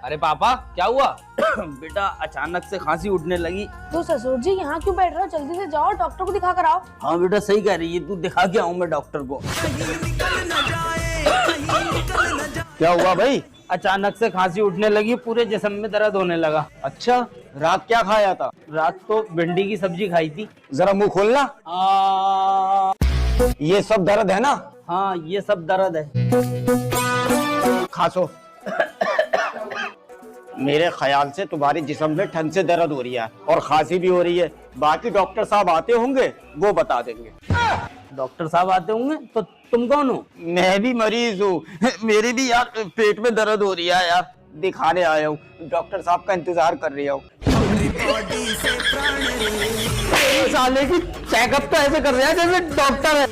अरे पापा क्या हुआ? बेटा अचानक से खांसी उठने लगी। तो ससुर जी यहाँ क्यों बैठ रहे हो? जल्दी से जाओ डॉक्टर को दिखा कर आओ। हाँ बेटा सही कह रही है, तू दिखा के आऊँ मैं डॉक्टर को। क्या हुआ भाई? अचानक से खांसी उठने लगी, पूरे जिस्म में दर्द होने लगा। अच्छा, रात क्या खाया था? रात तो भिंडी की सब्जी खाई थी। जरा मुंह खोलना। ये सब दर्द है ना? हाँ ये सब दर्द है। खासो। मेरे ख्याल से तुम्हारे जिस्म में ठंड से दर्द हो रही है और खांसी भी हो रही है। बाकी डॉक्टर साहब आते होंगे, वो बता देंगे। डॉक्टर साहब आते होंगे तो तुम कौन हो? मैं भी मरीज हूँ, मेरी भी यार पेट में दर्द हो रही है यार, दिखाने आया हूँ। डॉक्टर साहब का इंतजार कर रही हूँ। साले की चेकअप तो ऐसे कर रहा है जैसे डॉक्टर है।